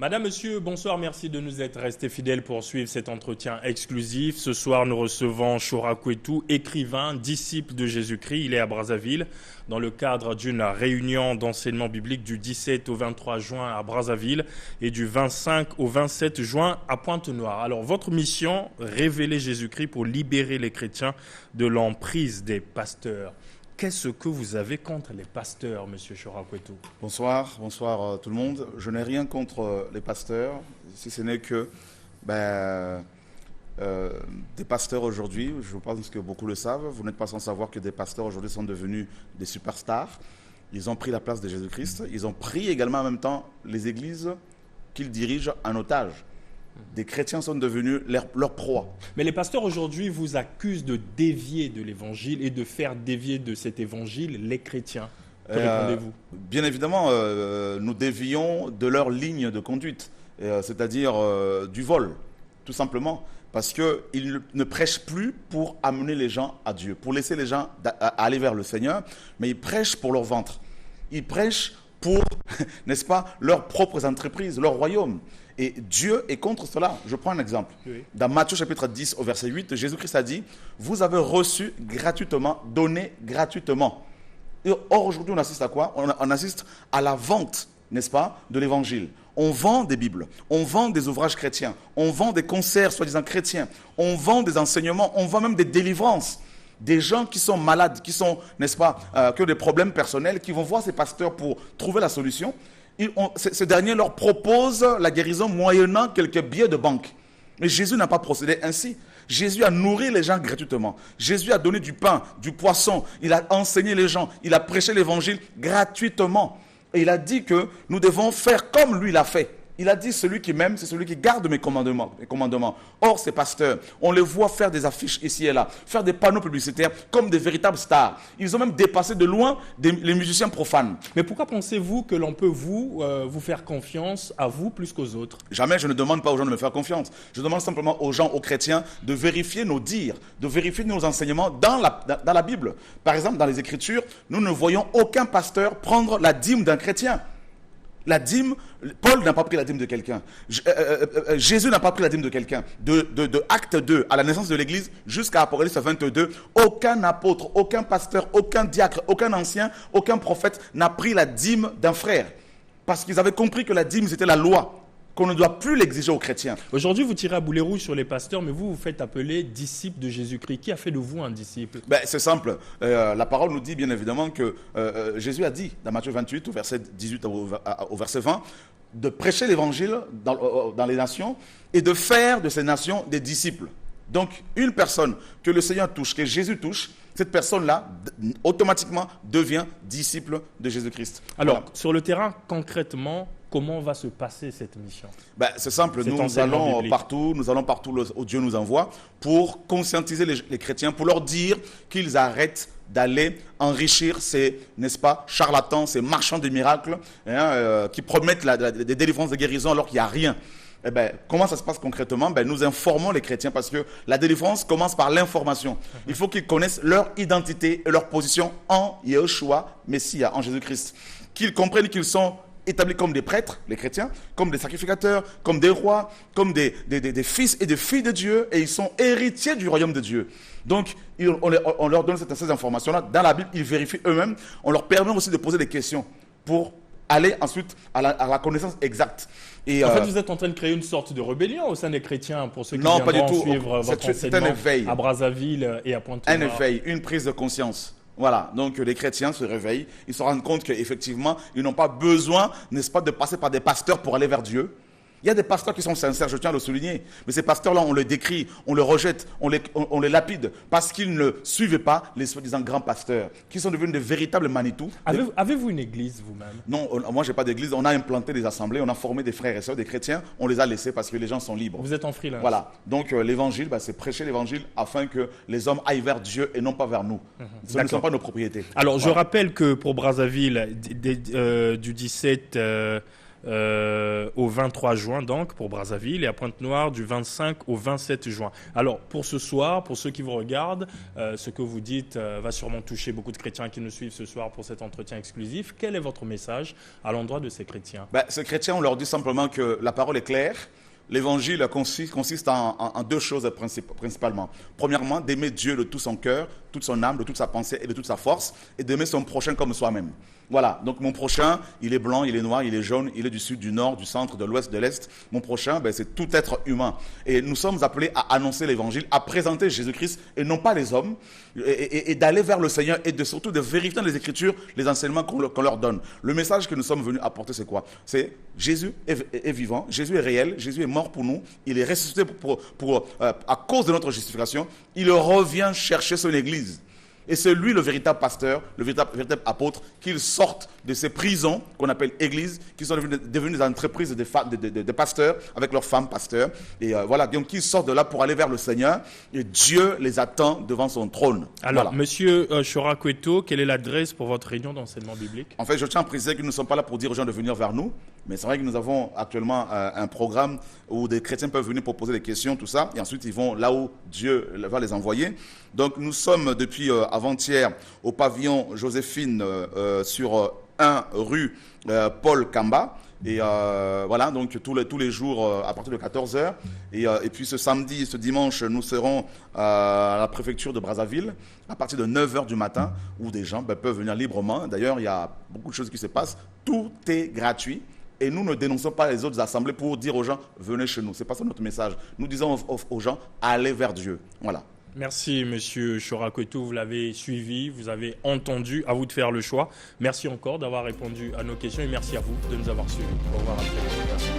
Madame, monsieur, bonsoir, merci de nous être restés fidèles pour suivre cet entretien exclusif. Ce soir, nous recevons Chora Kwetu, écrivain, disciple de Jésus-Christ. Il est à Brazzaville dans le cadre d'une réunion d'enseignement biblique du 17 au 23 juin à Brazzaville et du 25 au 27 juin à Pointe-Noire. Alors, votre mission, révéler Jésus-Christ pour libérer les chrétiens de l'emprise des pasteurs. Qu'est-ce que vous avez contre les pasteurs, monsieur Chora Kwetu? Bonsoir tout le monde. Je n'ai rien contre les pasteurs, si ce n'est que des pasteurs aujourd'hui, je pense que beaucoup le savent, vous n'êtes pas sans savoir que des pasteurs aujourd'hui sont devenus des superstars. Ils ont pris la place de Jésus-Christ, ils ont pris également en même temps les églises qu'ils dirigent en otage. Des chrétiens sont devenus leur proie. Mais les pasteurs aujourd'hui vous accusent de dévier de l'évangile et de faire dévier de cet évangile les chrétiens. Que répondez-vous? Bien évidemment, nous dévions de leur ligne de conduite, c'est-à-dire du vol, tout simplement. Parce qu'ils ne prêchent plus pour amener les gens à Dieu, pour laisser les gens aller vers le Seigneur, mais ils prêchent pour leur ventre. Ils prêchent pour, n'est-ce pas, leurs propres entreprises, leur royaume. Et Dieu est contre cela. Je prends un exemple. Oui. Dans Matthieu chapitre 10 au verset 8, Jésus-Christ a dit « Vous avez reçu gratuitement, donné gratuitement ». Or, aujourd'hui, on assiste à quoi? On assiste à la vente, n'est-ce pas, de l'évangile. On vend des Bibles, on vend des ouvrages chrétiens, on vend des concerts soi-disant chrétiens, on vend des enseignements, on vend même des délivrances. Des gens qui sont malades, qui sont, n'est-ce pas, qui ont des problèmes personnels, qui vont voir ces pasteurs pour trouver la solution. Ces derniers leur proposent la guérison moyennant quelques billets de banque. Mais Jésus n'a pas procédé ainsi. Jésus a nourri les gens gratuitement. Jésus a donné du pain, du poisson. Il a enseigné les gens. Il a prêché l'évangile gratuitement. Et il a dit que nous devons faire comme lui l'a fait. Il a dit, celui qui m'aime, c'est celui qui garde mes commandements. Or, ces pasteurs, on les voit faire des affiches ici et là, faire des panneaux publicitaires comme des véritables stars. Ils ont même dépassé de loin les musiciens profanes. Mais pourquoi pensez-vous que l'on peut vous faire confiance à vous plus qu'aux autres? Jamais je ne demande pas aux gens de me faire confiance. Je demande simplement aux gens, aux chrétiens, de vérifier nos dires, de vérifier nos enseignements dans la Bible. Par exemple, dans les Écritures, nous ne voyons aucun pasteur prendre la dîme d'un chrétien. La dîme, Paul n'a pas pris la dîme de quelqu'un. Jésus n'a pas pris la dîme de quelqu'un. De Acte 2 à la naissance de l'Église jusqu'à Apocalypse 22, aucun apôtre, aucun pasteur, aucun diacre, aucun ancien, aucun prophète n'a pris la dîme d'un frère. Parce qu'ils avaient compris que la dîme, c'était la loi, qu'on ne doit plus l'exiger aux chrétiens. Aujourd'hui, vous tirez à boulet rouge sur les pasteurs, mais vous faites appeler disciple de Jésus-Christ. Qui a fait de vous un disciple? C'est simple. La parole nous dit bien évidemment que Jésus a dit dans Matthieu 28, au verset 18 au verset 20, de prêcher l'évangile dans les nations et de faire de ces nations des disciples. Donc, une personne que le Seigneur touche, que Jésus touche, cette personne-là, automatiquement, devient disciple de Jésus-Christ. Alors, voilà. Sur le terrain, concrètement, comment va se passer cette mission? C'est simple, nous allons partout où Dieu nous envoie pour conscientiser les chrétiens, pour leur dire qu'ils arrêtent d'aller enrichir ces, n'est-ce pas, charlatans, ces marchands de miracles qui promettent des délivrances de guérison alors qu'il n'y a rien. Comment ça se passe concrètement? Nous informons les chrétiens parce que la délivrance commence par l'information. Il faut qu'ils connaissent leur identité et leur position en Yeshua, Messie, en Jésus-Christ. Qu'ils comprennent qu'ils sont établis comme des prêtres, les chrétiens, comme des sacrificateurs, comme des rois, comme des fils et des filles de Dieu, et ils sont héritiers du royaume de Dieu. Donc, on leur donne ces informations-là. Dans la Bible, ils vérifient eux-mêmes. On leur permet aussi de poser des questions pour aller ensuite à la connaissance exacte. Et en fait, vous êtes en train de créer une sorte de rébellion au sein des chrétiens pour ceux qui viendront suivre votre enseignement à Brazzaville et à Pointe-Noire. Un éveil, une prise de conscience. Voilà, donc les chrétiens se réveillent, ils se rendent compte qu'effectivement, ils n'ont pas besoin, n'est-ce pas, de passer par des pasteurs pour aller vers Dieu. Il y a des pasteurs qui sont sincères, je tiens à le souligner. Mais ces pasteurs-là, on les décrit, on les rejette, on les lapide parce qu'ils ne suivaient pas les soi-disant grands pasteurs qui sont devenus de véritables Manitou. Avez-vous une église vous-même? Non, moi, je n'ai pas d'église. On a implanté des assemblées, on a formé des frères et sœurs, des chrétiens. On les a laissés parce que les gens sont libres. Vous êtes en freelance. Voilà. Donc, l'évangile, c'est prêcher l'évangile afin que les hommes aillent vers Dieu et non pas vers nous. Ce ne sont pas nos propriétés. Alors, je rappelle que pour Brazzaville, du 17 au 23 juin donc pour Brazzaville et à Pointe-Noire du 25 au 27 juin. Alors pour ce soir, pour ceux qui vous regardent, ce que vous dites va sûrement toucher beaucoup de chrétiens qui nous suivent ce soir pour cet entretien exclusif. Quel est votre message à l'endroit de ces chrétiens? Ces chrétiens, on leur dit simplement que la parole est claire. L'évangile consiste en deux choses principalement. Premièrement, d'aimer Dieu de tout son cœur, toute son âme, de toute sa pensée et de toute sa force, et d'aimer son prochain comme soi-même. Voilà, donc mon prochain, il est blanc, il est noir, il est jaune, il est du sud, du nord, du centre, de l'ouest, de l'est. Mon prochain, c'est tout être humain. Et nous sommes appelés à annoncer l'évangile, à présenter Jésus-Christ et non pas les hommes, et d'aller vers le Seigneur et surtout de vérifier dans les Écritures les enseignements qu'on leur donne. Le message que nous sommes venus apporter, c'est quoi? C'est Jésus est vivant, Jésus est réel, Jésus est mort pour nous, il est ressuscité à cause de notre justification, il revient chercher son Église. Et c'est lui le véritable pasteur, le véritable apôtre, qu'il sorte de ces prisons qu'on appelle églises, qui sont devenues des entreprises de pasteurs avec leurs femmes pasteurs. Et voilà, donc qu'ils sortent de là pour aller vers le Seigneur. Et Dieu les attend devant son trône. Alors, voilà. Monsieur Chora Kweto, quelle est l'adresse pour votre réunion d'enseignement biblique? En fait, je tiens à préciser que nous ne sommes pas là pour dire aux gens de venir vers nous. Mais c'est vrai que nous avons actuellement un programme où des chrétiens peuvent venir pour poser des questions, tout ça. Et ensuite, ils vont là où Dieu va les envoyer. Donc, nous sommes depuis avant-hier au pavillon Joséphine sur 1 rue Paul Kamba. Et voilà, donc tous les jours à partir de 14h. Et puis ce samedi et ce dimanche, nous serons à la préfecture de Brazzaville à partir de 9h du matin où des gens peuvent venir librement. D'ailleurs, il y a beaucoup de choses qui se passent. Tout est gratuit. Et nous ne dénonçons pas les autres assemblées pour dire aux gens, venez chez nous. Ce n'est pas ça notre message. Nous disons aux gens, allez vers Dieu. Voilà. Merci, Monsieur Chora Kweto. Vous l'avez suivi, vous avez entendu. À vous de faire le choix. Merci encore d'avoir répondu à nos questions et merci à vous de nous avoir suivis. Au revoir à très bientôt.